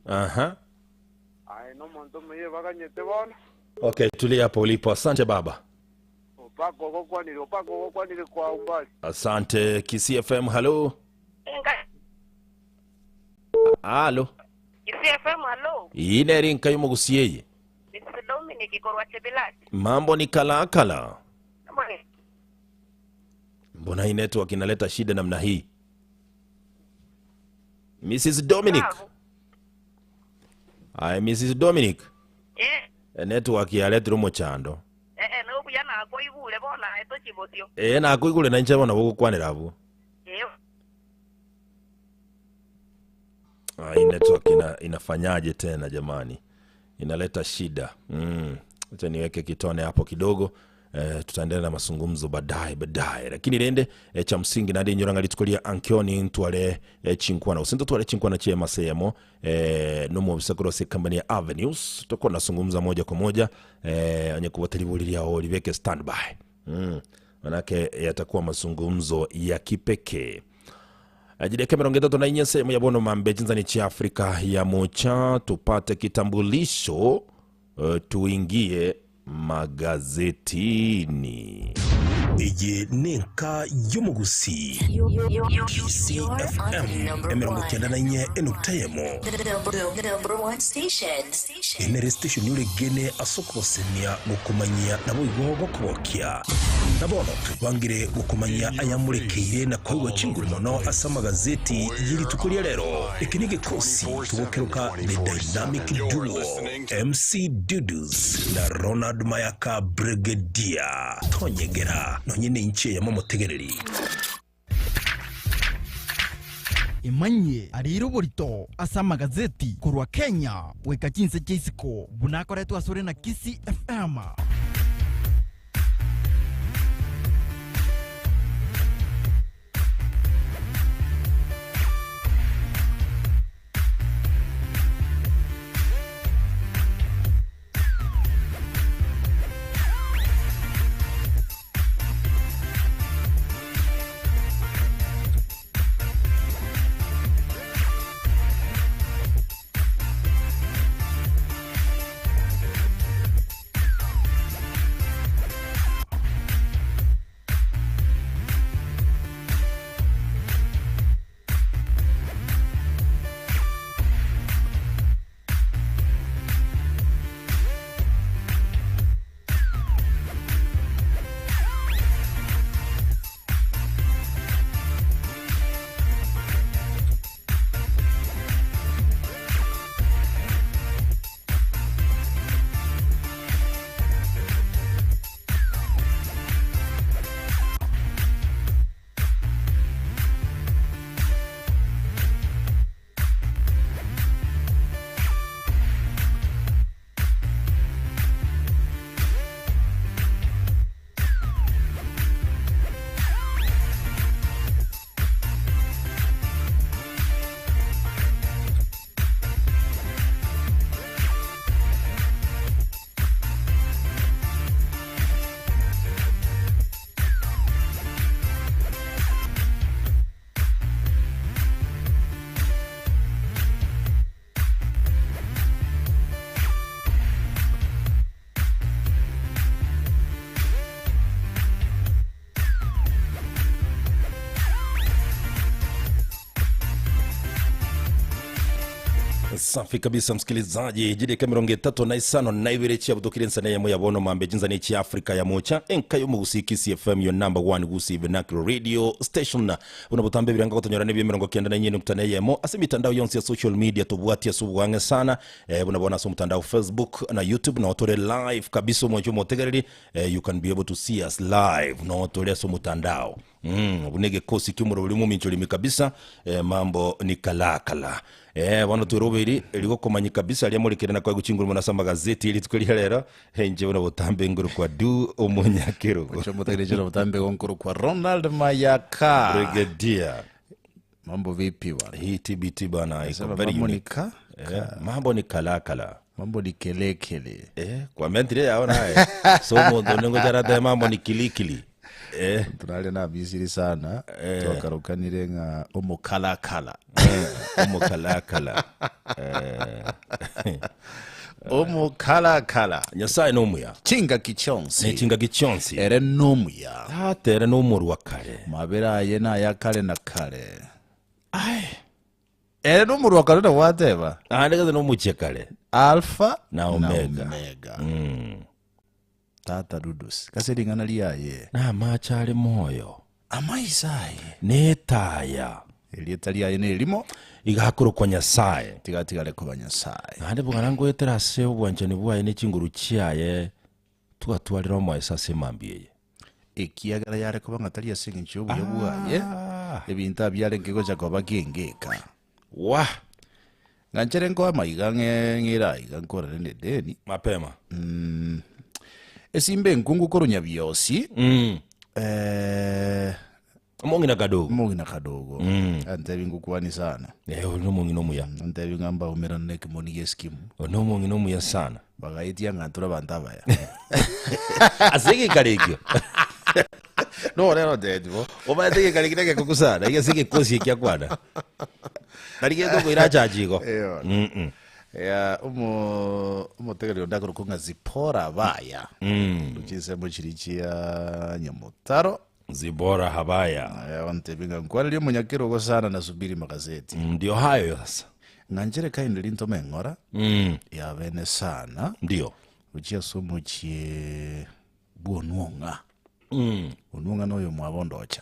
Aha. Ai no muntu mwe baganyete bona. Okay, tulia hapo ulipo. Asante baba. Upako kwanile kwa umbali. Asante. Kisii FM, hello. Halo. Kisii FM, hello. Ine rinka yumo gusiyeye. Mr. Dominic Korwa Chebilati. Mambo ni kala. Mbona hii network inaleta shida namna hii? Mrs. Dominic. Ai, Mrs. Dominic. Network ya letro mochando. No kuyana akoigule bona eto chibotio. Na akoigule na nche bona bugukwanira abo. Hii network inafanyaje tena jamani? Inaleta shida. Acha niweke kitone hapo kidogo. Tutaendelea na mazungumzo baadaye. Lakini rende cha msingi nadi nyoranga litukolia ankioni ntwale chinkwana. Usinto twale chinkwana chema seyemo nomo bisakoro se company ya Avenues. Tutakuwa nazungumza moja kwa moja anye kubatalibuliria au liweke standby. Manake yatakuwa mazungumzo ya kipekee. Ajide kamera ngeta tunainya sehemu ya bono mambe jinzani chi Afrika ya mocha tupate kitambulisho tuingie magazetini. Ije nenka yomugusi CFM emerongo kianda na inye enutayemo enere station yule gene asoko senia mukumanyia na buigogo kubokia nabono tubangire gukumanyia ayamurekeire na koiwa chinguru mono asama gazeti yiri tukulia lero ikinige kosi tubokeruka the dynamic duo MC Dudus na Ronald Mayaka Brigadier Tonyegera nonyene inche ya momotegereri Imanye ariro borito asama gazeti kurwa Kenya weka jinse jesiko bunakoretu asore na Kisii FM. Safi kabisa msikilizaji, jide kamironge tatu na isano na iwirechi ya butokirensa na yamu ya bono mambe jinzani chi Afrika ya mocha enka yomu gusi Kisii FM your number one gusi vernacular radio station. Unabutambe biranga kutonyorane bimirongo kianda na inye nuktana yemo ase mitandao yonsi ya social media tubuati ya subuwange sana. Unabona so mtandao Facebook na YouTube na otore live kabisa mwacho motegariri. You can be able to see us live na otore so mtandao. Unege kosi kiumuro ulimu minchulimi kabisa. Mambo ni kala. Wano turoberi eliko komanyi kabisa aliamurikira na kwa guchingura munasamba gazeti ili tukulia lero henje bona botambe nguru kwa du omonyakero kwa motegereje na botambe nguru kwa Ronald Mayaka Brigadier. Mambo vipi bwana? Hii TBT bana iko very unique. Mambo ni kala. Mambo ni kelekele. Kwa mentire yaona so mondo nengo jarada mambo ni kilikili. Tunali na bisiri sana. Twakarukanire nga omukalakala. Omukalakala. Omukalakala. Nyasaye n'omuya. Chinga kichonsi. Nechinga gichonsi. Ere n'omuya. Ate era n'omuru wa kale. Mabera ye na ya kale na kale. Ere n'omuru wa kale na wateba. Ndekaze n'omuche kale. Alpha Na omega. Tata Dudus. Kaseringana liaye. N'amaacha ali mwoyo. Amaisaye. N'etaaya. Elieta liaye n'elimo. Igahakurukwa Nyasaye. Tigatigale kuba Nyasaye. Ande bugana ngwetera ase obwanjani bwaye n'ekinguru kyaye tugatwalira omwaye sase mambiye. Ekiyagala yare kuba nga tali yasinga nky'obuya bwaye. Ebintu abyale nkegoja kuba gengeka. Wa. Nga nchere nko amayiga ng'era iga nkorere n'edeni. Mapema. Esimbe nkungu korunya byosi. Omongina kadogo. Mungina kadogo. Antebi ngukuwani sana. Nomongina omuya. Antebi ngamba umera nekimoni yeskimu. Nomongina omuya sana. Bagayitia ngantura bantabaya. Asege kalekyo. No, lero dedbo. Oba asege kalekyo ke kukusana. Iga sege kosi ekyakwana. Naligeto ko irachajigo. Ya umutegeli ondakuru kunga zipora baya. Luchise muchirichia nyamutaro. Zibora habaya. Wantebinga nkwali liyo munyakiro go sana nasubiri magazeti. Ndio hayo sasa. Nanjere kaindi linto mengora. Ya bene sana. Ndio. Luchia sumu chie buonuonga. Buonuonga noyo mwabondocha.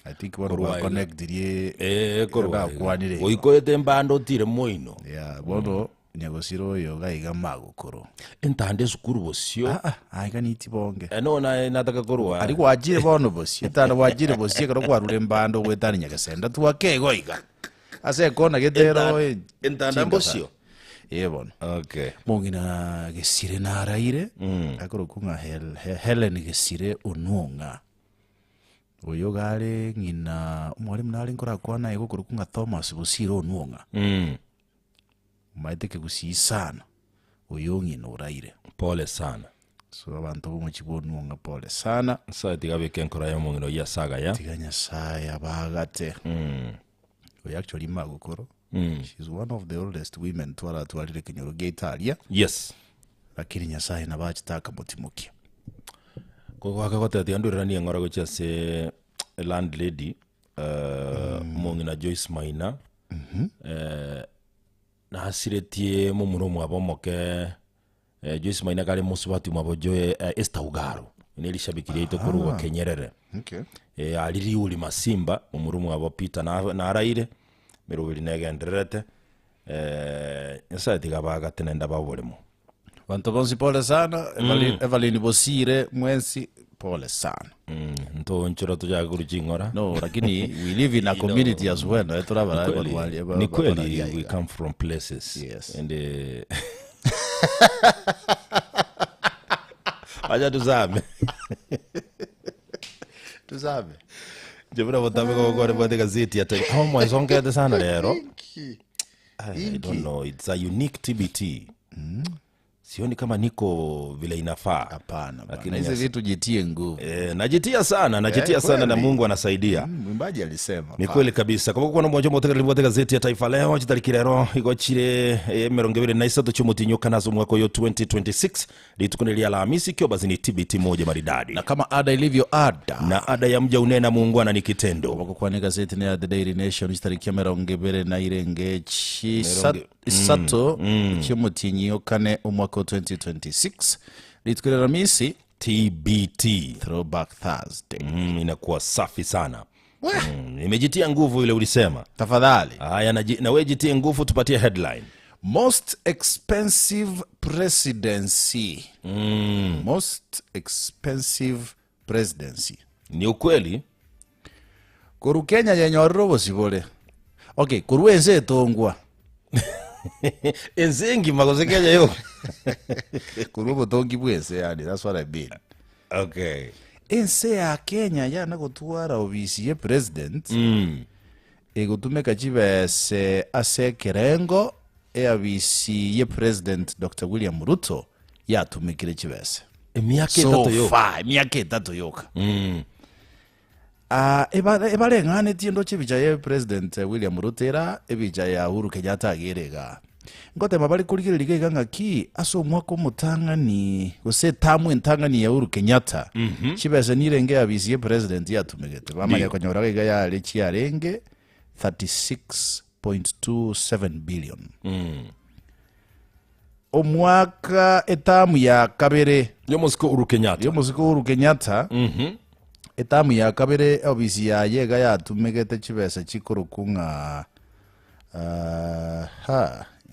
I think wa connect dirie korwa kwanire. Oikoete mbando tire moino. Ya bono nyagosiro yo gaiga magukuru. Entande sukuru bosio. Aiga niti bonge. No nataka korwa. Ari wajire bono bosio. Tana wajire bosio karo kwarure mbando wetani nyagasenda tuwake goiga. Ase kona getero entanda bosio. Bono. Okay. Mongina gesire na araire. Akoro kunga Helen gesire unuonga. Oyo gare ngina mwalimu nari nkora kwana ego kurukunga Thomas busiro nuonga. Maite ke gusi sana. Oyo ngina uraire. Pole sana. So abantu bo mukibo nuonga pole sana. Sa tigabe kenkora yo mungino ya saga ya. Tiganya saya bagate. We actually magukoro. She's one of the oldest women twala twalire kinyoro Italia. Yes. Lakini nyasaye na bachitaka mutimuki. Kwakakota tiandurira ni ngora gocha se landlady mongina Joyce Maina na hasiretie mu muromo abomoke Joyce Maina kale musubati mwabojo Esther Ugaro nilishabikiria ito kuruwa Kenyerere. Okay. Aliri uli masimba umurumu abo Peter na araire merubiri negenderete nsati gabaga tenenda babolemo. Vanto bonsi pole sana. Evalini Bosire mwensi pole sana. Nto nchoro tuja kuruchingora. No, lakini we live in a community as well. Ni kweli we come from places. Yes. And aja tuzame. Tuzame. Jebura botame ko gore bote gazeti ata. How much ongete sana lero? I don't know. It's a unique TBT. Sioni kama niko vile inafaa. Hapana. Lakini hizi vitu jitie nguvu. Najitia sana na Mungu anasaidia. Mwimbaji alisema. Ni kweli kabisa. Kwa kuwa mmoja moteka libota gazeti ya Taifa Leo chitarikirero igochire merongewire na isato chumutinyoka nazo mwaka yo 2026 litukunelia Alhamisi kyo bazini TBT moja maridadi. Na kama ada ilivyo ada. Na ada ya mja unena Mungu ana ni kitendo. Kwa kuwa ni gazeti ni ya The Daily Nation chitarikia merongewire na irenge isato chumutinyoka umwaka 2026 litukunelia Alhamisi TBT Throwback Thursday. Inakuwa safi sana. Nimejitia nguvu ile ulisema. Tafadhali. Haya na wewe jitie nguvu tupatie headline. Most expensive presidency. Most expensive presidency. Ni ukweli? Kuru Kenya yenyororo bosibole. Okay, kuru enze tongwa. Enzengi makoze Kenya yo. Kuru botongi bwese yani, that's what I mean. Okay. Ense ya Kenya yana gutwara obisi ye president. Egutumeka chibese ase kerengo abisi ye president Dr. William Ruto yatumikire chibese. Miaka itatu yo. Miaka itatu yoka. ebare ngane tiendo chibicha ye President William Ruto era ebicha ya Uhuru Kenyatta agirega ngote mabali kurigirira iganga ki aso mwako mutangani gose tamu entangani ya Uhuru Kenyatta chibese nirenge abisie president yatumegete bamanya konyoraga iga ya lechi arenge 36.27 billion omwaka etamu ya kabere Yomusiko Uhuru Kenyatta etamu ya kabere obisi ya yega yatumegete chibese chikurukunga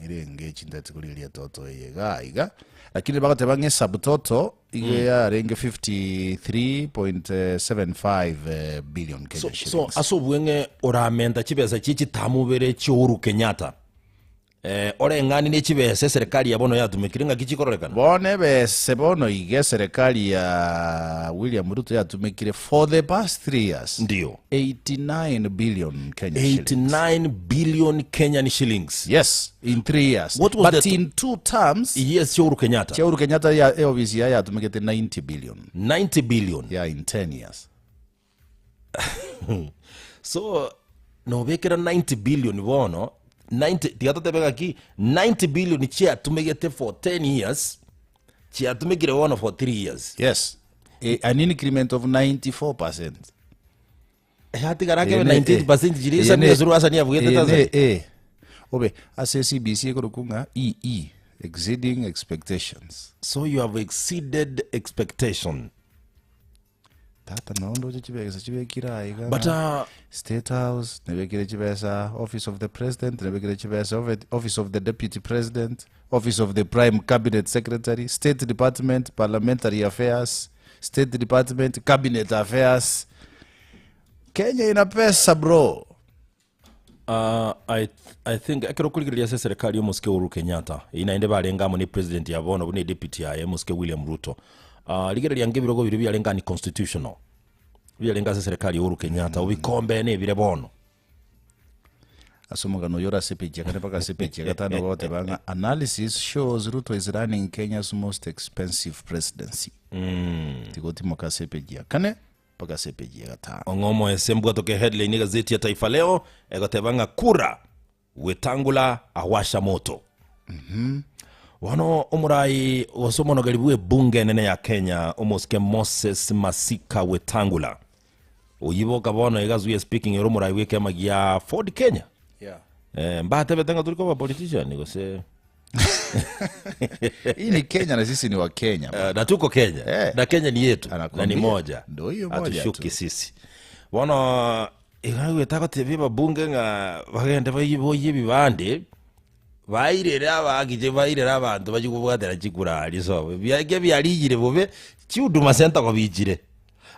irenge chindati kulilia toto yega iga lakini bakate bange subtoto iga ya renge 53.75 billion Kenya shillings. So aso bwenge oramenda chibesa chichi tamubere Uhuru Kenyatta ore ngani ne chibese serikali yabono yatumikiringa kichikorekana bone bese bono ige serikali ya William Ruto yatumikire for the past 3 years ndio 89 billion Kenya shillings. 89 billion Kenyan shillings. Yes, in 3 years. What was but that? in 2 terms, Yes, Uhuru Kenyatta. Uhuru Kenyatta ya obviously ya tumekete 90 billion. 90 billion. Yeah, in 10 years. So no bekera 90 billion bono 90 tigatotebeka ki 90 billion chia tumegete for 10 years chia tumegire bono for 3 years. Yes. An increment of 94%. Hatigarake 19% jirisa mwezuru asa niya bugete taza. Obe, as CBC kurukunga exceeding expectations. So you have exceeded expectation. Tata nondo chibe kira iga. But State House, nebekire chibesa, Office of the President, nebekire chibesa, Office of the Deputy President, Office of the Prime Cabinet Secretary, State Department, Parliamentary Affairs, State Department, Cabinet Affairs. Kenya ina pesa bro. I think akero kuligiria serikali yo muske Uhuru Kenyatta inaende balengamo ni president yabono bune deputy ya muske William Ruto. Ligiria ngebirogo biri byalenga ni constitutional. Byalenga serikali yo Uhuru Kenyatta ubikombe ne bire bono. Asomogano yora sepeji akane paka sepeji akatano wote banga analysis shows Ruto is running Kenya's most expensive presidency. Tigoti moka sepeji akane paka sepeji akatano. Ongomo esembwa toke headline gazeti ya Taifa Leo egotebanga kura Wetangula awasha moto. Wano umurai wasomono galibuwe bunge nene ya Kenya umuske Moses Masika Wetangula uyiboka bono egazuye speaking yoro umurai weke magia Ford Kenya. Mbate betenga tuliko wa politician niko se hii ni Kenya na sisi ni wa Kenya. Na tuko Kenya na Kenya ni yetu na ni moja. Ndio hiyo moja. Atushuki sisi. Wano igawe takotebe bunge nga bagende bayiboye bibande bairera bagije bairera abantu bagikubwatera kikurali so byage byaligire bobe kiuduma center ko bijire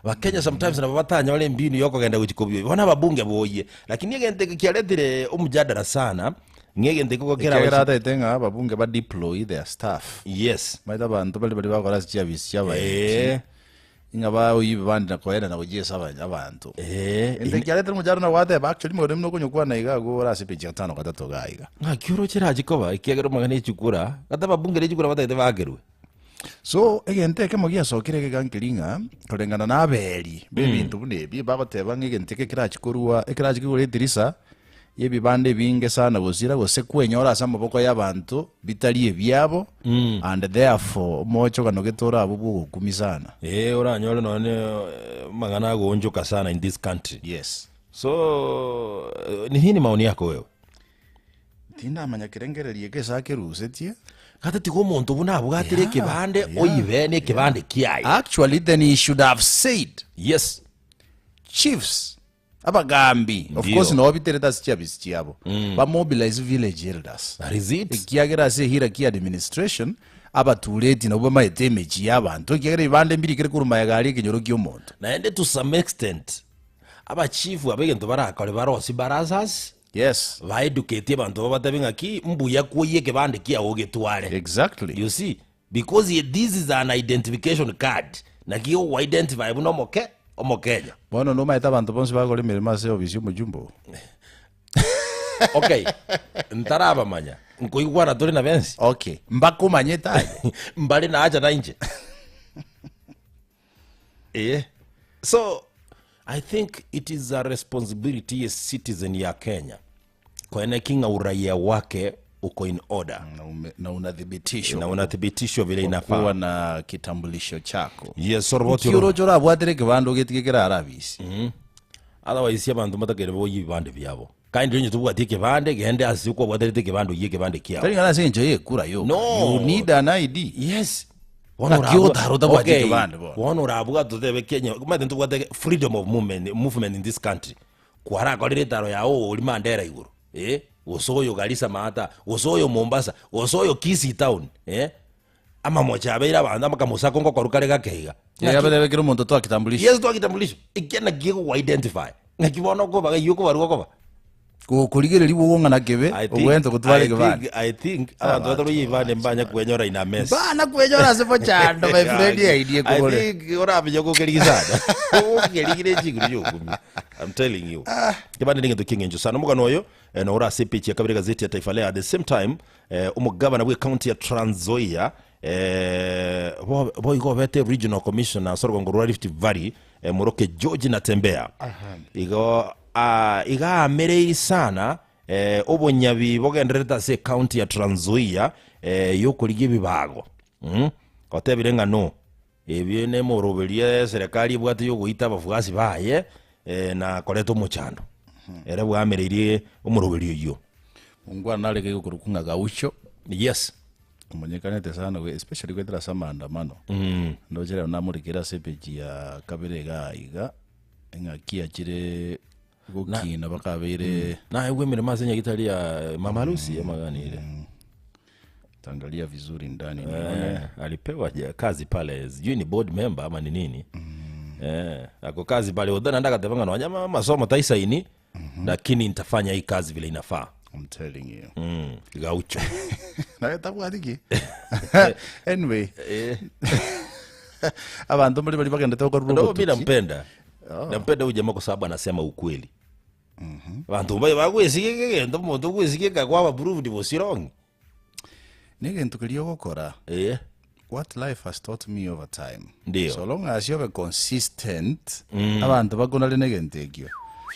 bakenya sometimes na babatanya wale mbinu yoko genda gukikobyo bona ababunge boye lakini yegente kialetire umujadala sana ngegente ko kera hata itenga ababunge ba deploy their staff. Yes maita bantu bali bakora service cyaba ingaba uyibandi na koera na kugesa abantu ende kialetire umujadala wate actually mo demno kunyukwa na igago rasi peji 5 gatatu gaiga kyuro kiragikoba ikigero magane kikura kata babunge rekikura bataite bagerwe. So egente ke mogia sokire gankiringa kolengana na abeli bebintu bunebi bagoteba ngegente ke kirachikurwa ekirachikure dirisa yebibande binge sana gusira gose kwenyora asa maboko y'abantu bitari ebyabo and therefore mocho kano getora abubu kumisana oranyore none magana gonjoka sana in this country. Yes. So ni hini maoni yako wewe? Tinda manya kirengererie kesake rusetie kata tiko muntu buna bwatire kibande oyibene kibande kiayi. Actually then he should have said yes chiefs abagambi of course no bitereta sicyabisi cyabo ba mobilize village elders. That is it. Kiagera se hira ki administration abatuleti no bama etemeji yabantu kiagera ibande mbiri kire kuruma yagali kinyoro ky'omuntu na ende to some extent aba chief abegento barakale barosi barazas. Yes. Va educate abantu batabinga ki mbuya kuye kibande kia ogetwale. Exactly. You see because this is an identification card na kiyo identify buno moke omokenya. Bono no maita abantu bonse bagole mirima se obisyo mujumbo. Okay. Ntaraba manya. Nkoigwana tuli na bensi. Okay. Mbako manyeta. Mbali na acha na nje. So I think it is a responsibility ya citizen ya Kenya kuenekinga uraia wake uko in order na unathibitisho na unathibitisho vile inafaa kuwa na kitambulisho chako. Yes, sir, what you chora bwatere kibando getikira arabisi otherwise abantu matakere bo yibande byabo kandi nyo tubwati kibande gende asiko bwatere kibando yiye kibande kiao tari ngana senje ye kura yo no. You need an ID. Yes. Okay. One urabuga tutebe Kenya kumate tubwate freedom of movement in this country kwara kolire taro yao uli mandera iguru osoyo Garissa mata osoyo Mombasa osoyo Kisii town ama mochabeira abantu amakamusako ngo korukare gakeiga yabere kiro muntu to kitambulisho. Yes, to kitambulisho ikena gigo identify ngakibona ko baga yuko baruko ko kuligere liwo wonga na kebe obwento kutwale kebane. I think abantu batoro yivane mbanya kwenyora ina mess bana kwenyora sepo chando my friend idea ko bole. I think ora abyo ko keligizana keligire chiguru yokumi. I'm telling you kibande ninge to kingenjo sana mugano oyo na ora CPH ya kabiri gazeti ya Taifa Leo. At the same time umugabana bwe county ya Trans Nzoia boy go bete regional commissioner sorgo ngorwa Rift Valley Muroke George Natembea iga amerei sana obonyabi bogendereta se county ya Trans Nzoia yokurige bibago otebirenga no ebyene moroberie serikali bwate yo guita bafugasi baye na koleto muchando era bwamereirie omoroberie yo ungwa naleke kurukunga gaucho. Yes, kumonyekanete sana we especially kwetera samandamano ndojera namurikira sepeji ya kabirega iga engakia chire gukina bakabere na ewe mire mazenya gitali ya Mama Lucy ya magani ile tangalia vizuri ndani alipewa kazi pale sijui ni board member ama ni nini ako kazi pale odana ndaka tevanga no nyama masomo taisaini lakini nitafanya hii kazi vile inafaa. I'm telling you. Gaucho. Na tabwadiki. Anyway. Abantu mbali bagenda toka rugo. Ndio bila mpenda. Nampenda huyu jamaa kwa sababu anasema ukweli. Abantu mbali bagwesikie ndo muntu gwesikie kwa approved was wrong. Nige ntukiliyo gukora. What life has taught me over time. Ndio. So long as you're consistent, abantu bagona nege ntekyo.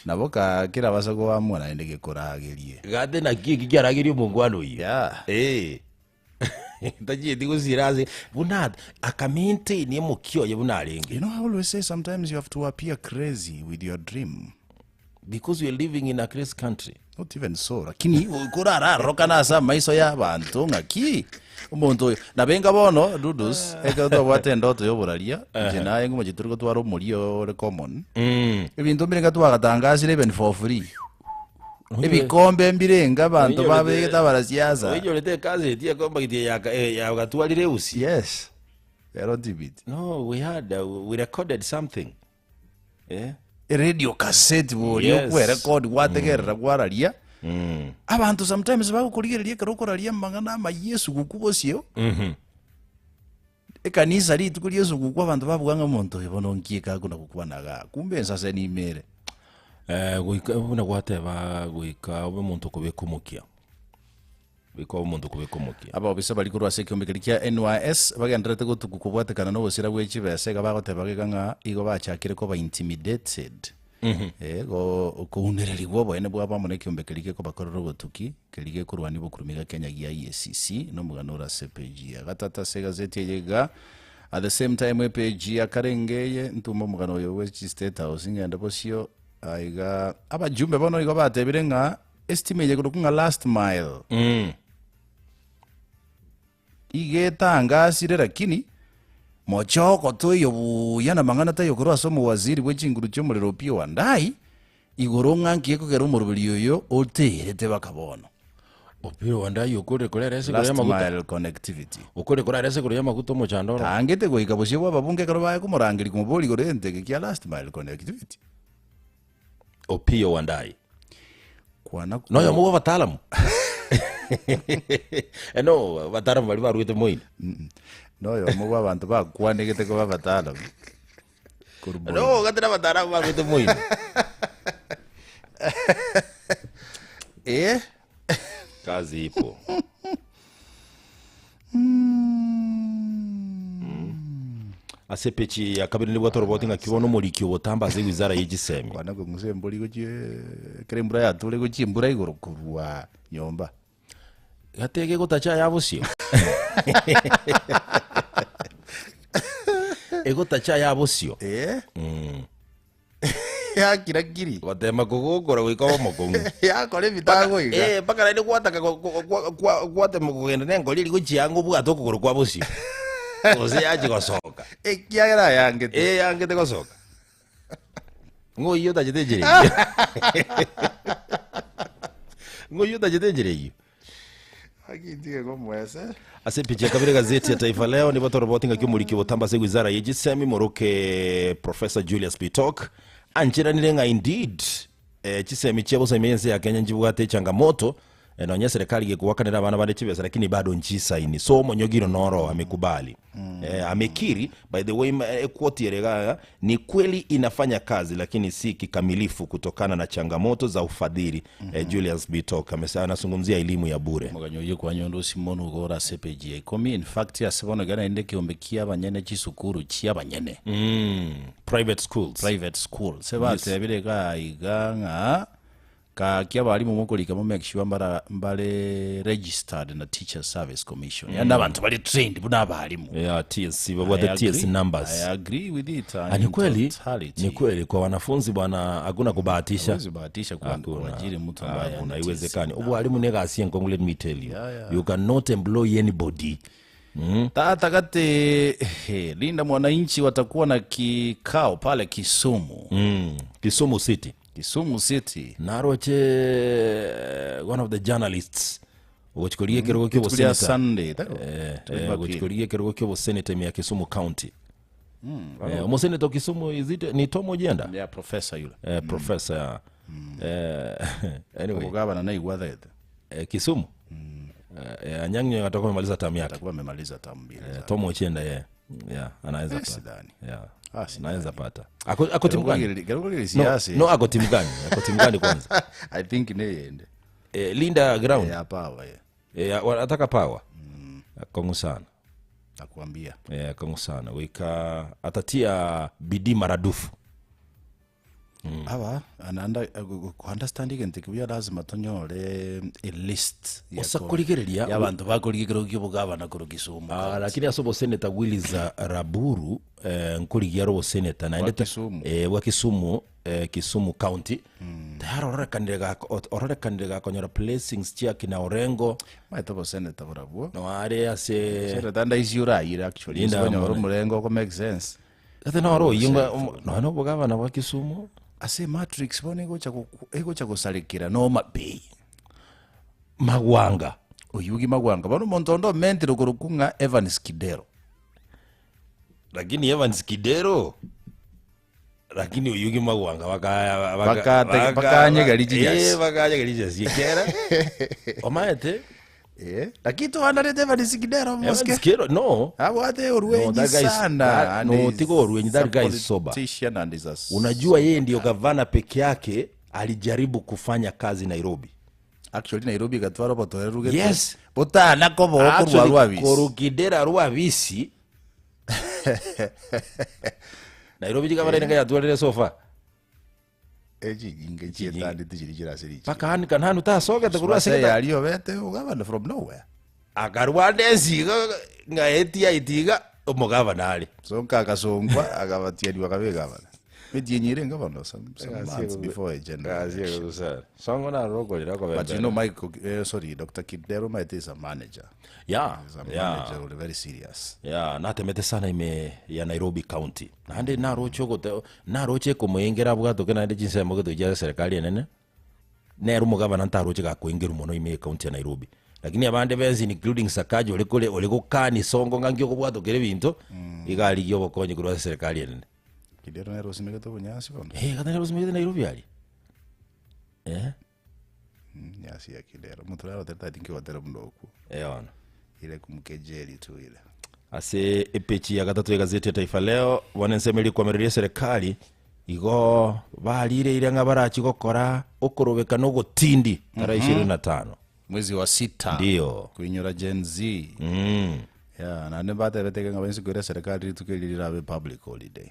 Naboka kira basago wa mwana ndege koragerie. Gade na kiki kyaragirie mungwano yi. Yeah. Ndaje digo ziraze bunad akamente ni mukyo ye bunarenge. You know, I always say sometimes you have to appear crazy with your dream because we are living in a crazy country. Not even so. Lakini kurara roka na sa maiso ya bantu ngaki. Umuntu nabenga bono dudus eka to watendo to yoburalia jena yengo mujituruko twaro murio re common. Ibintu mbirenga twagatangazire even for free. Ibikombe mbirenga abantu babegeta barasiaza. Wewe lete kazi etia komba kitie ya gatwalire usi. Yes. Ero dibit. No, we recorded something. Radio cassette yo kwe record wategerera gwaralia. Abantu sometimes bagukurigiriria karokoralia mangana ma Yesu gukubosio. Ekanisa litukuri Yesu gukwa abantu babuganga muntu ibono nkieka kuna kukwanaga. Kumbe nsase ni mere. Gwika gwateba gwika obe muntu kubekumukia. Biko omuntu kubekumukia. Aba obisa bali kurwa sekiomekerikia NYS bagenderete gutukubwatekana no bosira bwechibese gabagoteba ganga igo bachakire ko ba intimidated. Go kunereri gwo bwene bwa bamoneke ombekerike ko bakororo gotuki kerige kurwani bukurumiga Kenya gia EACC no muganura CPG gatata se gazeti yega at the same time page akarengeye ntumo mugano yo we state house ngenda bosio aiga abajumbe bono igo batebirenga estimate kurukunga last mile igetangasire lakini mochoko toyo buyana mangana tayo kurwa somo waziri wechinguru cyomurero pio wandai igoronga nkieko kero murubiri yo oterete bakabono opiro wandai ukore kolera ese last mile connectivity ukore kolera ese kurya maguto mo chandoro angete goika bosye bwa babunge karo baye kumurangiri kumuboli gorente ke last mile connectivity opio wandai kwana no yo mugo batalamu no batalamu bali baruite moine no yo mugo abantu bakwanegete ko babatalamu no gatera batalamu baruite moine kazi ipo. ase pechi ya kabiri nibwo toroboti ngakibona umuriki ubutambaze wizara y'Igisemi kwana ko ngusembuli ko kirembura yatule ko chimbura igoro kurwa nyomba gatege gutacha yabusio ego tacha yabusio ya kirakiri watema kugukora wikawo mukungu ya kole bitago iga bakara ni kwataka kwate mukugenda nengoli liko chiangu bwato kuguru kwa busio oze yaje gosoka kiagera yangete yangete gosoka ngo iyo tajitejere ngo iyo tajitejere iyo hakitige ko mwese ase picha kabiri gazeti ya Taifa Leo ni bato roboti ngakimuliki butamba se wizara y'Igisemi muruke Professor Julius Bitok anjira nirenga indeed Gisemi chebo semense ya Kenya njibwate changamoto naonya serikali yekuwakanira abana bande chibesa lakini bado nchisaini so Monyogiro Noro amekubali amekiri by the way quote yerega ni kweli inafanya kazi lakini si kikamilifu kutokana na changamoto za ufadhili Julius Bitok amesema anazungumzia elimu ya bure muganyoye kwa nyondo Simonu gora CPG komi in fact yasebona gana inde kiombekia abanyene chisukuru chi abanyene private school sebate yabireka iganga ka kia balimu mukolika mu make sure mbale registered na Teacher Service Commission yanda abantu bali trained buna balimu TSC what the TSC numbers I agree with it ni kweli kwa wanafunzi bwana hakuna kubahatisha kwa ajili mtu ambaye haiwezekani walimu nega asiengo let me tell you you cannot employ anybody tata kate linda mwananchi watakuwa na kikao pale Kisumu Kisumu City naroche one of the journalists ugochikolie kirogo kyo senator Sunday ugochikolie kirogo kyo senator ya Kisumu County senator Kisumu ni Tom Ojenda professor yule professor anyway gavana na igwathe Kisumu Anyang'e atakuwa amemaliza tamu yake mbili Tom Ojenda anaweza sidhani naweza pata ako timu gani no ako timu gani kwanza I think niende Linda ground power wanataka power kongo sana nakwambia kongo sana wika atatia bidii maradufu aba ananda understanding ntikubya lazima tonyore a list osakurigereria y'abantu bakurigiro kibugaba na Kisumu lakini asobo senator Willis Raburu nkurigia ro senator na ndeta wa Kisumu Kisumu County tayari ororekanira konyora placings chia kina Orengo maitobo senator Raburu no are ase senator ndaizura ira actually isonyo murengo ko make sense ate no ro yinga no bugaba na Kisumu ase matrix bone ego cha kusalikira no mabei magwanga oyugi magwanga bano montondo mentero kurukunga Evans Kidero lakini Evans Kidero lakini oyugi magwanga bakanye galije sikera omaete lakini to andarete Evans Kidero moske Kidero no abwate orwenyi sana no tiko orwenyi that guy is sober unajua yeye ndio gavana peke yake alijaribu kufanya kazi Nairobi actually Nairobi gatwara botoreruge yes botana kobo kurwarwabisi korukidera rwabisi Nairobi jikabara nenga yatwalire sofa inge chietandi tijira siri paka hani kanhanu ta soga takurwa sekta yaliyo bete ugabana from nowhere akarwande siga ngaetia itiga omugabana ali sonka kasongwa agabatiani wakabega bana medienyire ngabana some months before agenda songo na rogo lirako but you know Dr. Kidero might is a manager manager very serious natemete sana ya Nairobi County nande naroche kumuingera bwato kana ndi jinsi mo gutujya serikali nene neru mugabana ntaroche gakwingira muno ime county ya Nairobi lakini abande benzi including Sakaji oliko kani songo ngangyo kubwato kere bintu igali yo bokonye kurwa serikali nene Kidero nero simegete bunyasi bondo kana nero simegete Nairobi ali nyasi ya Kidero muturaro tata tinki watera mundoku ona ile kumkejeli tu ile ase epechi ya gatatu ya gazeti ya Taifa Leo wanensemeli kwamereria serikali igo balire ile ngabarachi gokora okorobeka no gotindi tara 25 mwezi wa 6 ndio kuinyora Gen Z Yeah, na nembate beteke ngabensi kwira serikali tukilira be public holiday.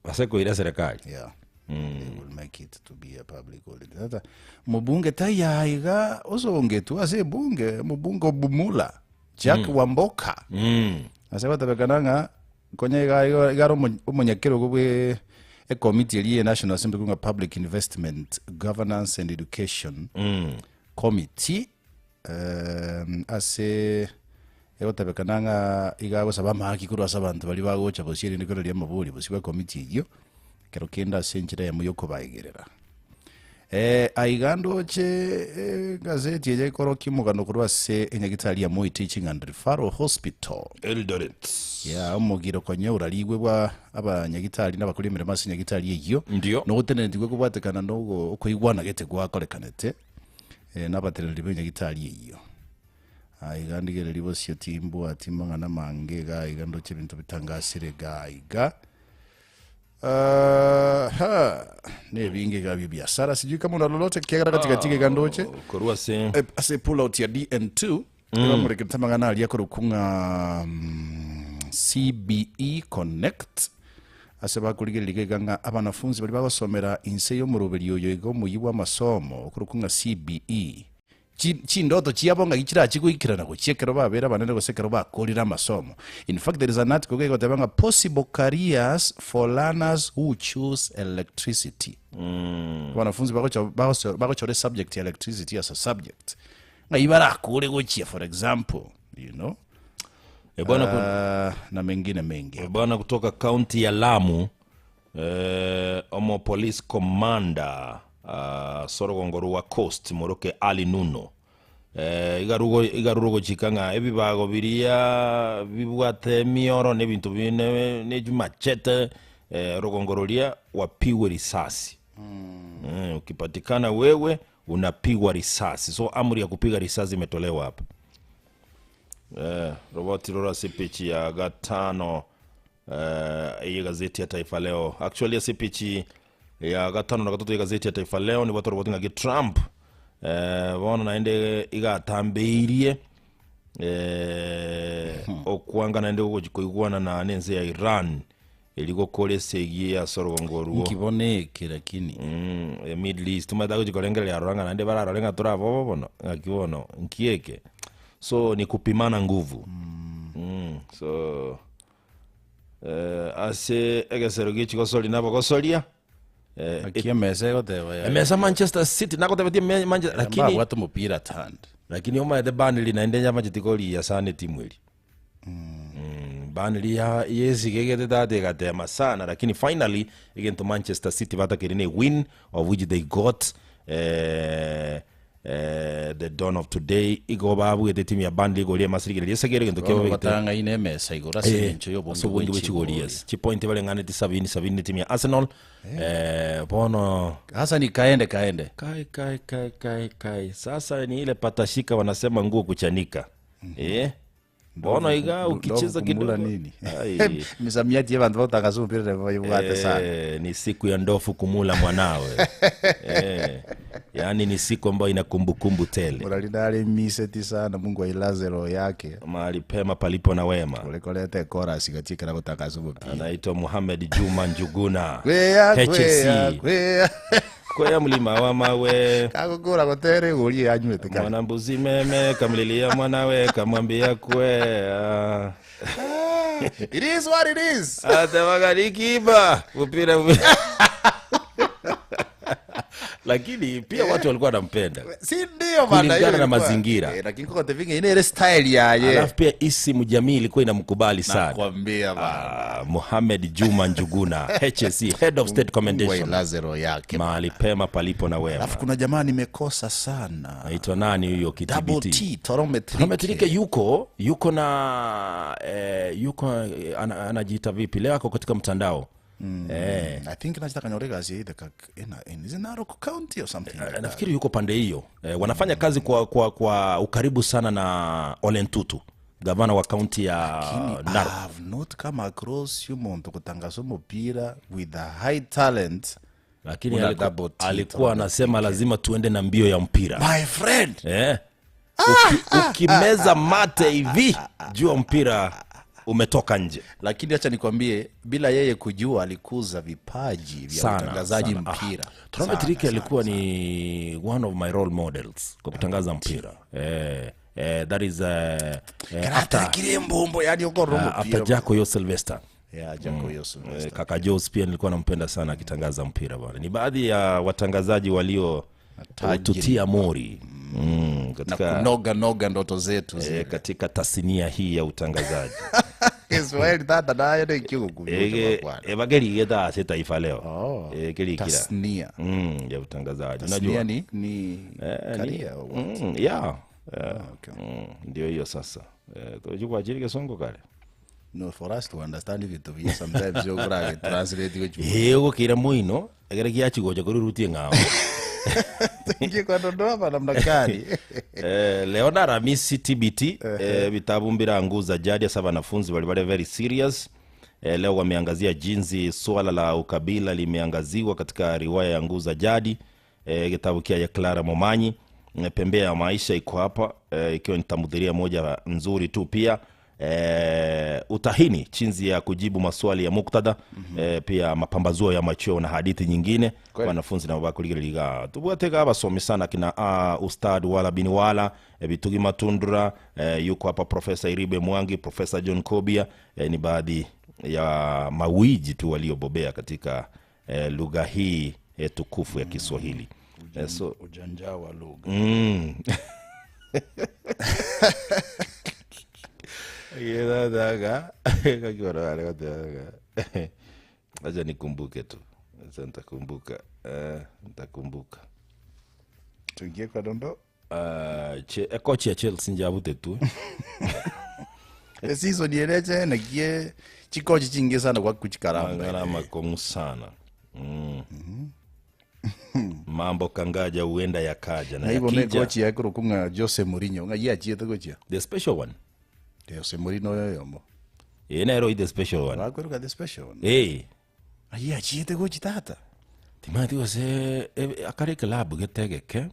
Waseko ile serikali. Yeah. They will make it to be a public holiday. Sasa mubunge tayaiga osongetu ase bunge mubunge bumula Jack Wamboka. Ase batabekananga konye igaro umunyakero gwe a committee eli National Assembly kunga Public Investment Governance and Education committee ase egotabekananga igago sabama haki kuru asabantu bali bagocha bosiri nikoro lya maburi bosibwa committee iyo kero kenda senjira ya muyoko bayigerera aigando che gazeti ya ikoro kimugano kurwa se enyagitali ya Moi Teaching and Referral Hospital Eldoret. Ya umugiro konye uraligwe bwa abanyagitali n'abakulimira masi nyagitali iyo Ndio. no gutenetigwe kubwatekana no kuyigwana gete gwakorekanete n'abatereri b'enyagitali iyo aigandigere libosio timbo atimanga na mange ga igando che bintu bitangasire ga iga ne bingi ga biashara sijui kama una lolote kiagara katika tike gandoche Kurwa se ase pull out ya DN2 ila mureketamanga na ali yakoro kunga CBE Connect ase bakuligirike ganga abanafunzi bali bagosomera inse yo muruberi oyo igo muyiwa masomo okuru kunga CBE chindoto chiabonga gichira chikuikirana ko chekero babera banene gosekero bakolira masomo. In fact, there is an article go tebanga possible careers for learners who choose electricity. Wanafunzi bagochore subject electricity as a subject. Ngaibara kule gochia for example, you know. Na mengine mengi. Bwana kutoka county ya Lamu omo police commander Sorogongoro wa Coast Moroke Ali Nuno igarugo chikanga ebibago biria bibwate mioro nebintu bine nejumachete rogongorolia wapiwe risasi. Ukipatikana wewe unapigwa risasi. So amri ya kupiga risasi imetolewa hapa. Roboti Rora Sipichi ya gatano hii gazeti ya Taifa Leo. Actually ya Sipichi ya gatano na gatoto ya gazeti ya Taifa Leo ni watu robotinga ki Trump wana naende igatambirie okuanga naende kuigwana na nenze ya Iran iliko kole segi ya Sorogongoro nkiboneke lakini Middle East tumadago jikolengele ya ranga naende bara renga tora bobono ngakiwono nkieke so ni kupimana nguvu so ase egeserogi chikosoli nabo kosolia akia mese gotewa ya mesa Manchester City nako tabetie Manchester lakini watu mupira tand lakini oma the Burnley na ndenya majitikoli ya sane timu ile Burnley ya yesi gegete date gatema sana lakini finally against Manchester City batakirine win of which they got the dawn of today igo babu gete timu ya Burnley golia masirikire yesagere gento kyo batanga ine mesa igora sincho yo so bungi wechigolias chi point bale ngane 70 timu ya Arsenal bono hasa ni kaende kai sasa ni ile patashika wanasema nguo kuchanika bono iga ukicheza kidogo nini misamiati y'abantu batagaza umupira bwate sana ni siku ya ndofu kumula mwanawe yani ni siku ambayo ina kumbukumbu tele muralidale miseti sana Mungu ailaze roho yake mahali pema palipo na wema ulikoleta chorus katika na kutakaza umupira anaitwa Mohamed Juma Njuguna HC kwea mlima wa mawe kakukura kotere goli yanywete kana mwana mbuzi meme kamlilia mwanawe kamwambia kwea it is what it is atawagalikiba upira lakini pia watu walikuwa wanampenda si ndio maana kulingana na mazingira lakini kwa tevinga ile style yaye alafu pia isimu jamii ilikuwa inamkubali sana nakwambia bana Mohamed Juma Njuguna HSC Head of State Commendation Lazaro yake mahali pema palipo na wema. Alafu kuna jamaa nimekosa sana aitwa nani huyo Double T Torometrike yuko na anajiita vipi leo ako katika mtandao I think najita kanyorega ziide is in Narok County or something like that. Nafikiri yuko pande hiyo wanafanya kazi kwa ukaribu sana na Ole Ntutu gavana wa county ya Narok. I have not come across yumuntu kutangaza mpira with a high talent lakini alikuwa anasema lazima tuende na mbio ya mpira my friend ukimeza mate hivi jua mpira umetoka nje. Lakini acha nikwambie, bila yeye kujua alikuza vipaji vya utangazaji mpira. Torobe Triki alikuwa ni one of my role models kwa kutangaza mpira. That is after Jaco Yo Sylvester. Jaco Yo Sylvester. Kaka Jos pia nilikuwa nampenda sana akitangaza mpira bwana. Ni baadhi ya watangazaji walio tutia mori katika noga ndoto zetu katika tasnia hii ya utangazaji. Israeli tata nayo ndio kikukumbusha bageri geta taifa leo. Kile tasnia ya utangazaji. Unajua ni karia ndio hiyo sasa. Tunajua ajili kesongo kale. No, for us to understand it to be sometimes you gotta translate what you Yego kira muino agere kiachi goja kuri ruti ngao. Tingi kwa Dodoma hapa namna gani? Leona Ramisi TBT vitabu mbira nguza jadi sasa wanafunzi wale very serious. Leo wameangazia jinsi swala la ukabila limeangaziwa katika riwaya ya Nguza Jadi, kitabu kia ya Clara Momanyi. Pembea ya maisha iko hapa, ikiwa ni tamthilia moja nzuri tu pia. Utahini chinzi ya kujibu maswali ya muktadha, pia mapambazuo ya machweo na hadithi nyingine. Wanafunzi na wakuligiliga tubwateka abasomi sana kina Ustad Wala Bin Wala, Bitugi Matundra, yuko hapa Profesa Iribe Mwangi, Profesa John Kobia. Ni baadhi ya mawiji tu waliobobea katika lugha hii tukufu ya Kiswahili. So ujanja wa lugha. Yeda daga kakiona wale daga. Acha nikumbuke tu. Sasa nitakumbuka. Tuingie kwa Dondo. Kocha ya Chelsea njabute tu. Season yereje na gie chikochi chingi sana kwa kuchikaramba. Ngarama kongu sana. Mambo kangaja uenda yakaja na yakija. Na hivyo kochi ya kurukunga Jose Mourinho ngaji achiete kocha. The special one. Jose Mourinho yoyomo. Nero the special one. Wakuruka the special one. Ngaji achiete kochi tata. Timati wase akari klabu getegeke.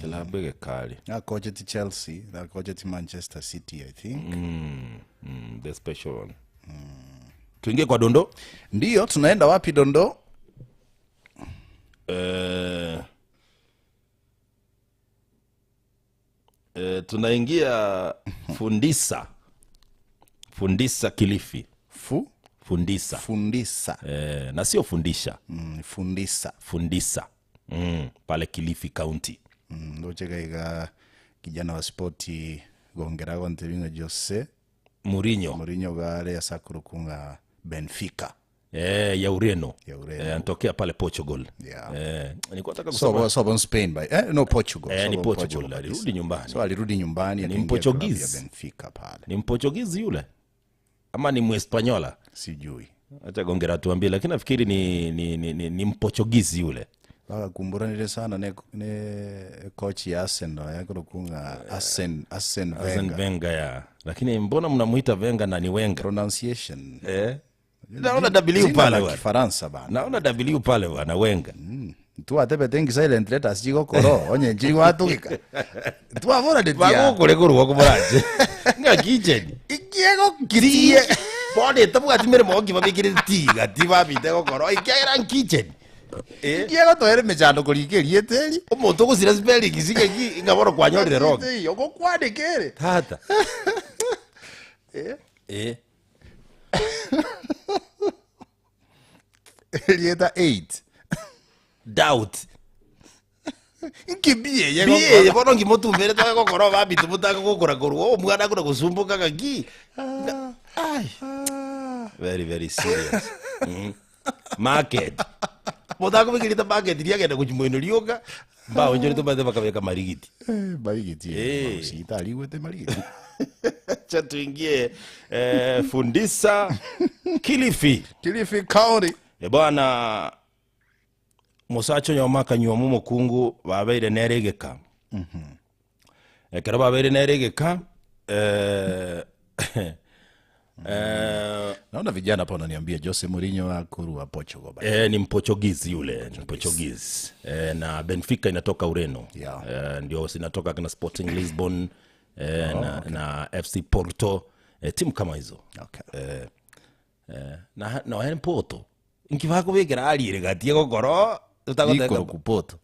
Klabu gekali. Kocha ti Chelsea, na kocha ti Manchester City I think. The special one. Tuingie kwa Dondo? Ndio, tunaenda wapi Dondo? Tunaingia Fundisa Kilifi. Fundisa. Na sio fundisha. Fundisa. Pale Kilifi County. Ndocheka iga kijana wa sporti gongera kwa ntebinga Jose Mourinho gale asakurukunga Benfica. Ya Ureno. Anatokea pale Portugal. Nilikuwa nataka kusema so Spain by no Portugal. Ni Portugal. Alirudi nyumbani. So alirudi nyumbani ni Portuguese Benfica pale. Ni Portuguese yule ama ni Muespanyola? Sijui. Acha gongera tuambie, lakini nafikiri ni Portuguese yule. Kumburanire sana ne coach ya Arsenal yakurukunga Arsene Wenger ya. Lakini mbona mnamuita Wenger na ni Wenger? Pronunciation. Naona W pale wa Kifaransa bana. Naona W pale wa na Wenger. Tu atebe tengi silent letters jigo koro onye jigo atuika. Tu avora de tia. Ba kule kuru wako muraje. Nga kitchen. Ikiego kitie. Bode tabu atimere mo kibabikire tiga tiba bitego koro ikiera kitchen. Ikiego to ere mechando kurikirie teri. Omuntu gusira spelling isike ki ngaboro kwanyorire rock. Yoko kwadekere. Tata. Elieta 8. Doubt. Nkibie yego. Bie bono ngimotumbere to gokoro babitu mutaka gukura koruo mwana kuna kusumbuka kagi. Very very serious. Market. Mutaka bigirita market iriagenda kuchimweno rioka. Ba onjori to bade bakabeka marigiti. Marigiti. Sita aliwete marigiti. Cha tuingie Fundisa Kilifi County. Bwana musacho nyomaka nyuomu mukungu babaire neregeka. Ekero babaire neregeka naona vijana hapa wananiambia Jose Mourinho akurua Portugal bana. Ni Mportugizi yule, ni Mportugizi. Na Benfica inatoka Ureno. Yeah. Ndio zinatoka kana Sporting Lisbon na FC Porto, timu kama hizo. Okay. Na wale Porto inkiva kubekera ali regatie gokoro Iko ku Porto.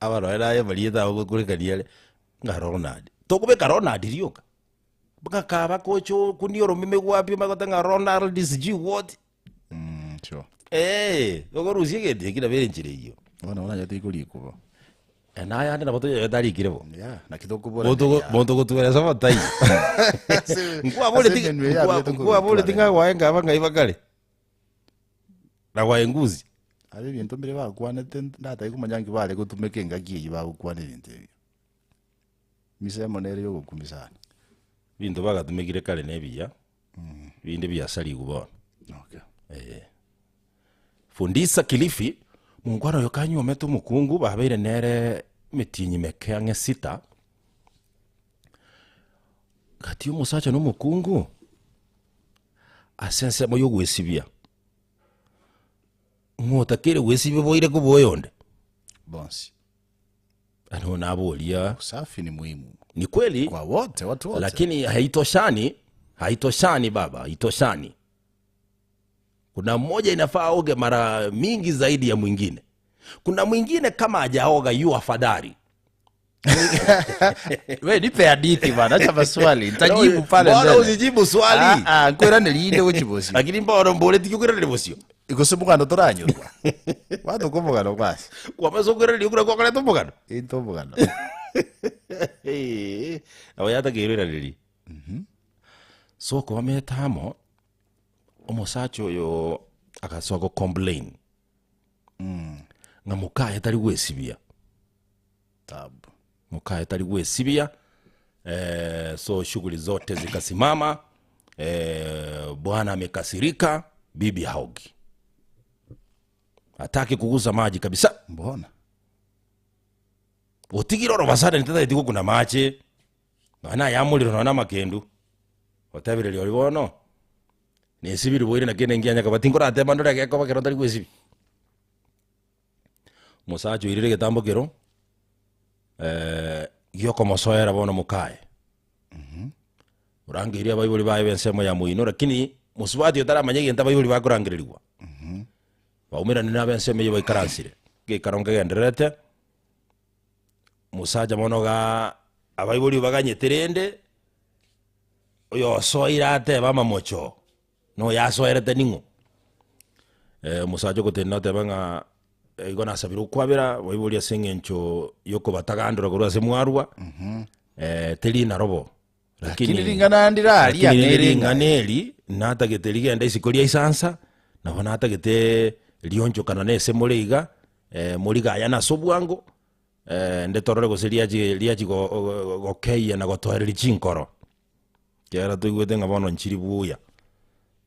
Abaro era ya balieta okurekania nga Ronald. Tokubeka Ronald rioka. Bakakaba kocho kunioro mime gwapi magotanga Ronald siji what? Sure. Gogorusie gete kila bere njire hiyo. Ona yati kuri kubo. Na ya ndana boto ya dali kirebo. Yeah, na kitoko bora. Boto kutuera sama tai. Ngwa bole tinga waenga abanga ibakale. Na waenguzi. Ari bintu mbere bakwane ndata ikumanyangi bale gutumeke ngaki bagukwane bintu. Misemo nere yo gukumisana. Bintu bagatumikire kale nebiya. Binde byasali gubona. Okay. Fundisa Kilifi mungwano yokanyu ometo mukungu babeire nere mitinyi mekeange sita. Kati umusacha no mukungu asense moyo gwesibia. Ngotakire gwesibia boire kuboyonde. Bonsi. Ano nabolia Usafi ni muhimu. ni kweli Kwa wote, watu wote. lakini haitoshani baba, haitoshani. Kuna mmoja inafaa oge mara mingi zaidi ya mwingine. Kuna mwingine kama hajaoga yu afadhali. Wewe nipe hadithi bana, acha maswali. Nitajibu pale mbele. Bora usijibu swali. Kwera nilinde uchibosi. Lakini mbona mbole tikwira lebosio. Ikosemuka ndo toranyurwa. Watu komoga no basi. Kwa maso kwira liukura kwa kale tombogano. Intomoga no. Awayata kirira lili. So kwa metamo omusacho yo akasogo complain. Nga mukaya tali gwesibia. Tabu. Mukaya tali gwesibia. So shughuli zote zikasimama. Bwana amekasirika, bibi haogi. Hataki kuguza maji kabisa. Mbona? Otigiroro basada nitata etiko kuna mache. Ana yamuliro na makendu. Otabire lyo libono. Nesibiri boire na kene ngianya kabatingora ate bandora ke ko bakero tali gwesibi. Musacho irire getambo kero. Yoko mosoera bono mukae. Urangiria bayibuli baye bensemo ya muino lakini musubati yotara manyege ntaba bayibuli bakurangirirwa. Baumira nina bensemo yo bayikaransire. Ge karonga genderete. Musaja monoga abayibuli baganyeterende. Oyo soira ate bama mocho. No ya soerete ningo. Musajo kutenda te banga igona sabiru kwabera bayibuli asengencho yoko batagandura kurwa semwarwa. Teli na robo. Lakini lingana andira ali nganeli nata getelige enda isikolia isansa na bonata gete lionjo kana nese moleiga moliga yana sobwango ndetorore goseria liaji go keya na gotoera lichinkoro kera tuigwete ngabono nchiri buya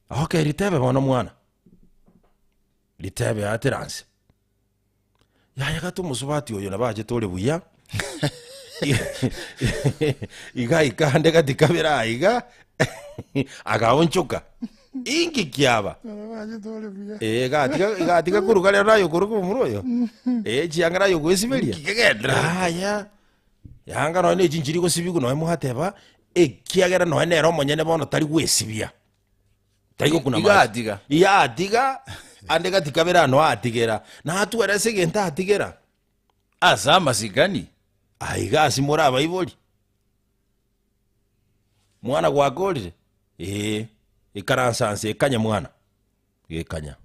okay litebe bono mwana litebe ateranse ya gato musubati oyo nabaje tole buya iga ikande katikabera iga agaonchoka ingi kiaba gatika kuruga lero nayo kuruga muroyo chiangara yo gwesiberia kigendra ya yanga no ne chinchiri go sibigu no muhateba kiagera no ne ro monyene bono tari gwesibia taigo kuna ma ya atiga ande katikabera no atigera na atuere segenta atigera azama sigani aiga simura bayiboli mwana gwagolire ikaransanse kanya mwana gekanya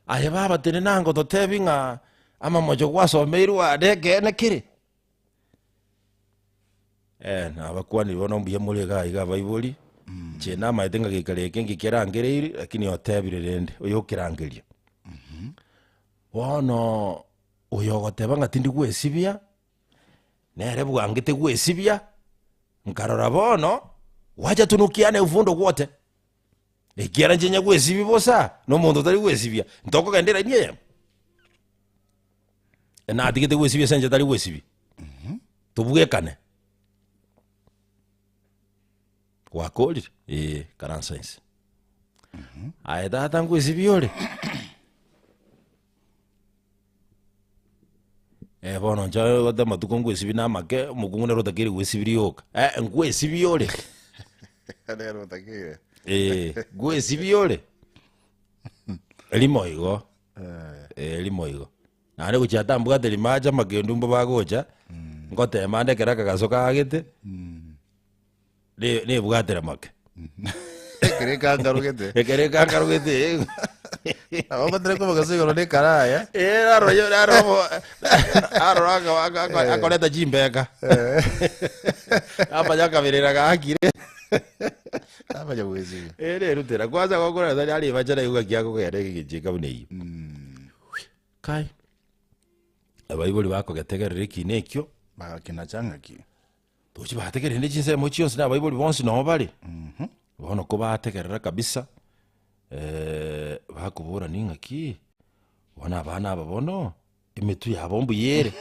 aye baba tene nango totebinga ama mojo gwasomeirwa ndege nekire na bakwani bono mbiye mulega iga bayiboli chena maitenga gikareke ngikirangirire lakini otebire rende uyo kirangiria wono uyo gotebanga tindi gwesibia nere bwangite gwesibia nkarora bono waja tunukiane uvundo gwote ekiara njenya gwesibi bosa no mundo tari gwesibia ntoko gendera nye na atigite gwesibia senje tari gwesibi tubugekane wakolire karansainsi aye tata ngwesibiole bono ncha gote matuko ngwesibi namake omokungu nero otakire gwesibiri yoka ngwesibiole gwesibiole elimoigo elimoigo nare gochata mbwate limacha makendu mbo bagocha ngotema ndekera kagaso kagete nebwatera make Kereka ngarugete. Kereka ngarugete. Aba ndere ko bagasigoro ne karaya. Aro akoleta jimbeka. Apa yakavirira gakire. Aba yawezi. Rutera kwanza gokora thari ali bachara yuga kiako kere gijika buneyi. Kai. Abaibuli bako gategerere kinekyo bakina changaki. Tochi bategerere ne jinse mo chionse na abaibuli bonsi no bali. Bono ko bategerera kabisa bakubura ningaki bona abana babono imitu yabo mbuyere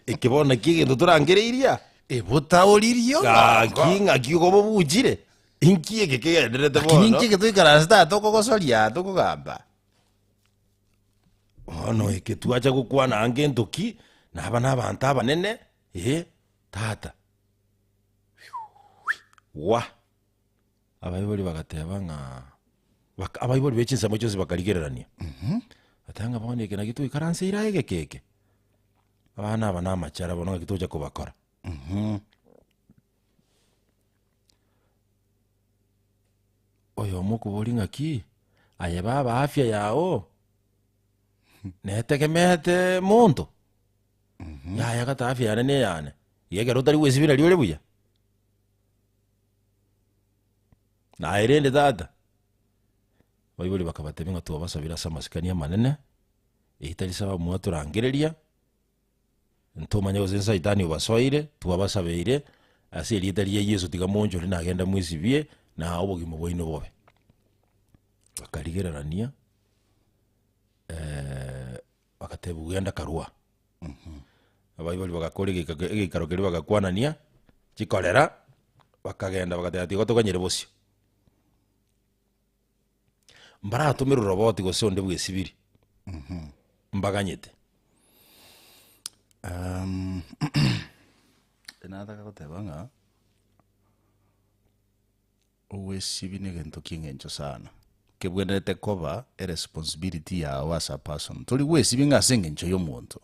ikibona kigendo turangereiria butauririo kinga kigobo bujire inkie kegenderete bono kininki gituikara sta tokogosoria tokugamba bono ikituacha gukwana ange ntoki naba nabantu abanene tata wa abayiboli bagateba nga abayiboli bechinsa mo cyose bakarigererania atanga bone kena gitu ikaranse iraege keke abana aba namachara bono gitoja kubakora oyo mukuboli ngaki aye baba afya yao netegemete muntu ya gata afya yane ne yane yege rotari wesibira liole buya na irende dada bayibuli bakabatebenga tubasabira samasikania manene ihitari saba muaturangereria ntomanya gozensa saitani obasoire tubabasabeire ase litari ya Yesu tigamonjo linagenda mwisibie na obogimo bwino bobe bakarigererania bakatebu genda karua abayibuli bagakora igikaro keri bagakwanania kikolera bakagenda bakatati gotokanyire bosio mbara tumira roboti gose onde bwesibiri mbaganyete enataka gotebanga owesibi ni gento kingencho sana kebwenete koba a responsibility yawe as a person tuli wesibi ngase ngencho y'omuntu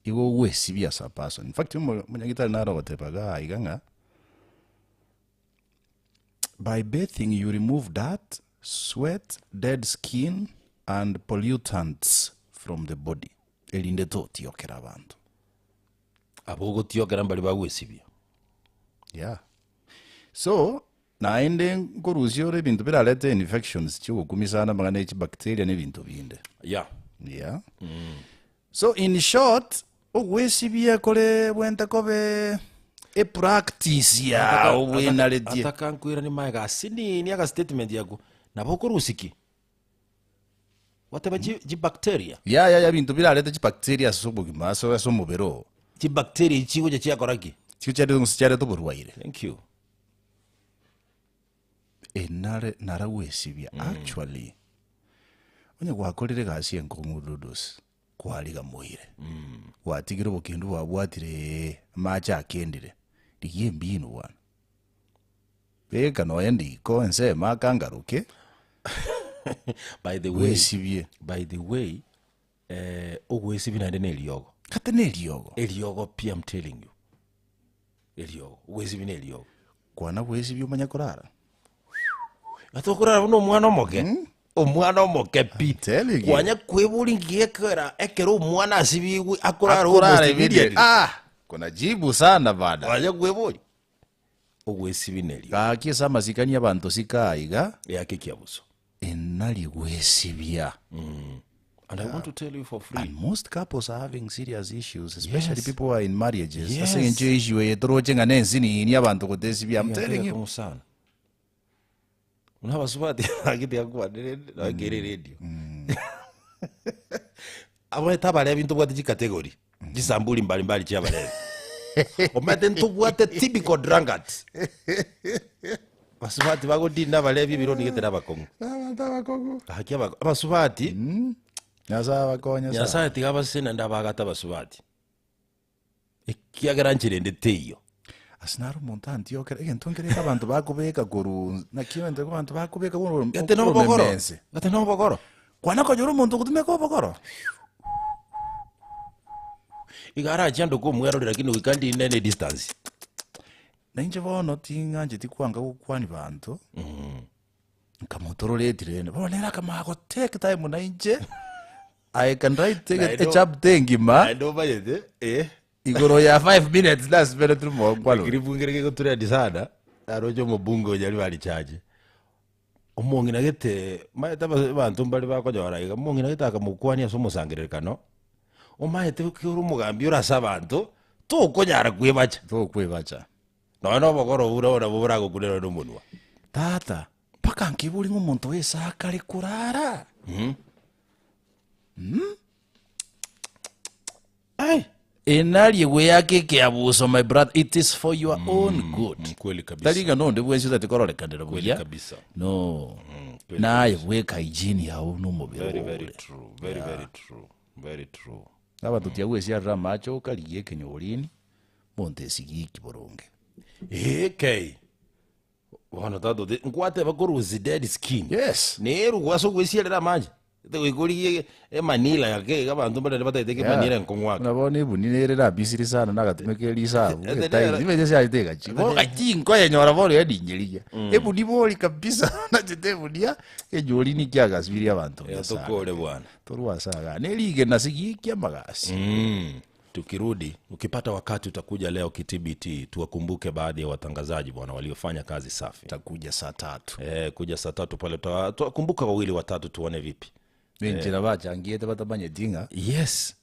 iwo wesibi as a person. In fact munyagitari naro gotebaga iganga by bathing you remove dirt, sweat, dead skin and pollutants from the body. Elinde totiokera abantu abogo tiokera mbali bagwesibia so naende nkorusio re bintu biralete infections chigukumisana magana echi bacteria ne bintu binde so in short ogwesibia kore bwenta kobe a practice ya obwenaleti atakankwira ni maiga sini ni aka statement yako naboko rusiki wateba ji bacteria ya bintu biralete chi bacteria sobugima so mubero ji bacteria chigo je chiakoraki chigo cyari to burwaire. Thank you. Nara wesibia actually onye gwakorire gasi enkongurudos kwaliga muire watigire bokindu wabwatire macha akendire diye mbinu wana beka no endi ko ense makangaruke by the way ogwesibi na ndene eliogo katene eliogo pia I'm telling you eliogo ogwesibi na eliogo kwana wesibi umanya kurara atokurara no mwana omoke omwana omoke pi kwanya kwebuli ngiyekera ekero omwana asibiwe akurara immediately kuna jibu sana bada kwanya kwebuli ogwesibi na eliogo akiesa masikani abantu sikaiga yake kiabuso enali wesibia and I want to tell you for free and most couples are having serious issues especially people who are in marriages that's an issue yetorojenga nensini ni abantu kutesibia I'm telling you sana unabasubati agiti yakwa na gere radio abo tabale bintu bwati category jisambuli mbali mbali cyabale omete ntubwate typical drunkard basubati bagodina balevi bironi getera bakongo hakia basubati Nyasa bakonya sa. nyasa tigaba sena ndabagata basubati ikiagera nchirende teyo Asinaro montanti yo kere ntongere abantu bakubeka guru na kiwende abantu bakubeka guru. gate no bogoro Kwana ko juru muntu kutume ko bogoro. igara chando ko mwero lakini wikandi inene distance Na inje bono tinga nje tikwanga kukwani bantu. Nkamotorolete bonera kama ko take time na inje. I can write a chap thing ma. ndo bayete Igoro ya 5 minutes last minute mo kwalo. kiribungere ko turi disada arojo mubungo yali bali chaje omongi nagete maeta bantu mbali bakojora iga omongi nagete akamukwani asomusangirekano omaete kuri mugambi urasa abantu tukonyara kwebacha Tokwebacha. no bogoro ura burago kunero n'umunwa Tata, paka nkibuli nk'umuntu wese akari kurara. ai Enali we yake ke abuso my brother, it is for your own good. kweli kabisa Taliga no ndebwe nshita tikorole kandira kweli buya. kabisa No. kweli Naye weka hygiene yawo n'umubiri. very true very true Aba tutia wese arra macho kaliye kenyolini. Monte sigiki boronge. okay wana tado de nkwate bakoruzi dead skin Yes. neru gwaso gwisielera manje tegikuri Manila yake abantu bale batateke Manila nkongwa Unabona ibuninere bisiri sana nagatumekeli sabu. Ete Tai zimeje sya iteka chi. Boka chinko yenyora bolo yadinjeliya. Ebuni boli kabisa na jetebunia ejolini kyagasibiri abantu. yatokole bwana Torwa saga. Nelige nasigiki magasi. tukirudi ukipata wakati utakuja leo KTBT tuwakumbuke baadhi ya watangazaji bwana waliofanya kazi safi Takuja saa 3. kuja saa 3 pale tuwakumbuka wawili watatu tuone vipi Benjira bachangiete batabanye dinga. yes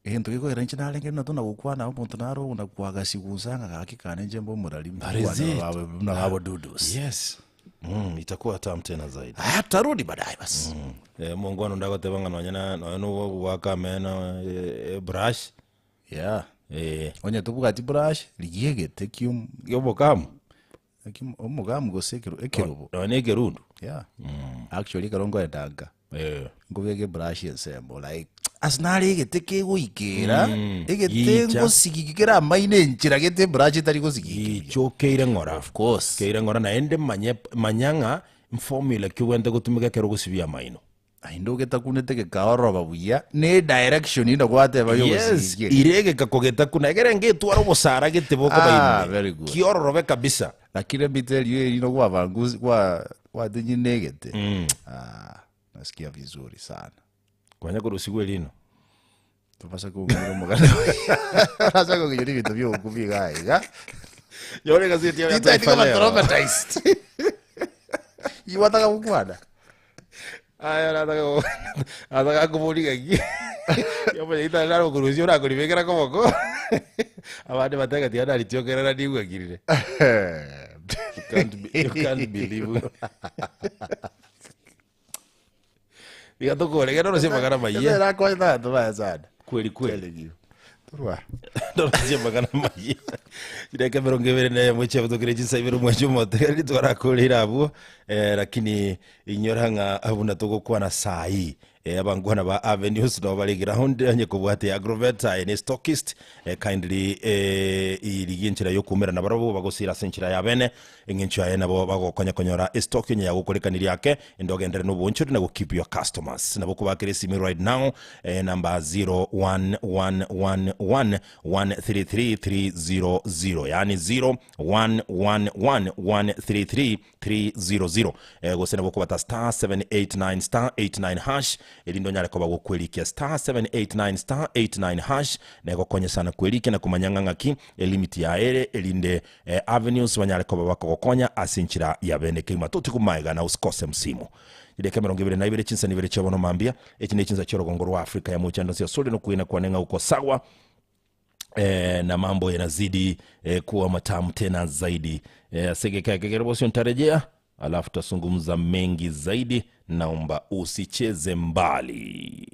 Ento iko erenchi nalenge no tuna gukwana omuntu naro unakwaga sigusanga kakikane njembo murali na babo dudus. yes itakuwa tamu tena zaidi Tarudi baadaye basi. mungwano ndagotebanga no waka mena brush Yeah. Onye tubugati brush ligegete kyum yobokamu omugamu gosekero ekerobo. negerundu Yeah. Actually karongo edaga. Ngobege brush ensemble like asinali geteke guikira egetengo sigikira maine nchira gete brush tari gosigiki. icho keire ngora Of course. keire ngora na ende manyanga formula kiwende gutumika kero gusibia maino Aindo getakunete ke kaoroba buya ne direction ina gwate bayo yes gosigiki. irege kakogeta kuna egere ngetwara gusara geteboko Very baino good. kiororobe kabisa Lakini biteli yeye ino kwa vanguzi kwa dinyi negete. Nasikia vizuri sana. kwanya kurusigwe lino Tupasa kuungiro mugana. Rasa ko kijori vitu vyo kupiga iga. yore gazeti ya Ita kama traumatized. Iwataka kukwana. aya nataka kumulika ki yomo ita nalo kuruzio na kulibekera komoko abande bataka tiana litiokerera digwa kirire you can't believe Ikatokole kero sema kana maiye Era kwa ndo baya sana. kweli kweli Turwa. ndo sema kana maiye ndeke merongevere naye mweche butokire chisabiro mweche moteri twara kulira abo lakini inyoranga abuna togokwana na sai abangwana ba avenues no bali ground anye kubwate agrovet ne stockist kindly iliginchira yo kumera na barabo bagosira senchira ya bene engencho ya nabo bagokonya konyora stock nya gukorekaniri yake indogendere no boncho na go keep your customers nabo kubakire simi right now number 0111133300 yani 0111133300 gosena boko bata star 789 star 89 hash elindo nyale koba gokwelikia star 789 star 89 hash na gokonye sana kwelike na kumanyanga ki limit ya ere elinde avenues wanyale koba bakokonya asinchira ya bene kima tuti kumaiga na usikose msimu ile kamera ngibere na ibere chinsa nibere chabono mambia ekine chinsa choro gongoro wa Afrika ya muchando sio sole no kuina kwanenga uko sawa na mambo yanazidi kuwa matamu tena zaidi segeka kegerebosi ntarejea alafu tasungumza mengi zaidi naomba usicheze mbali.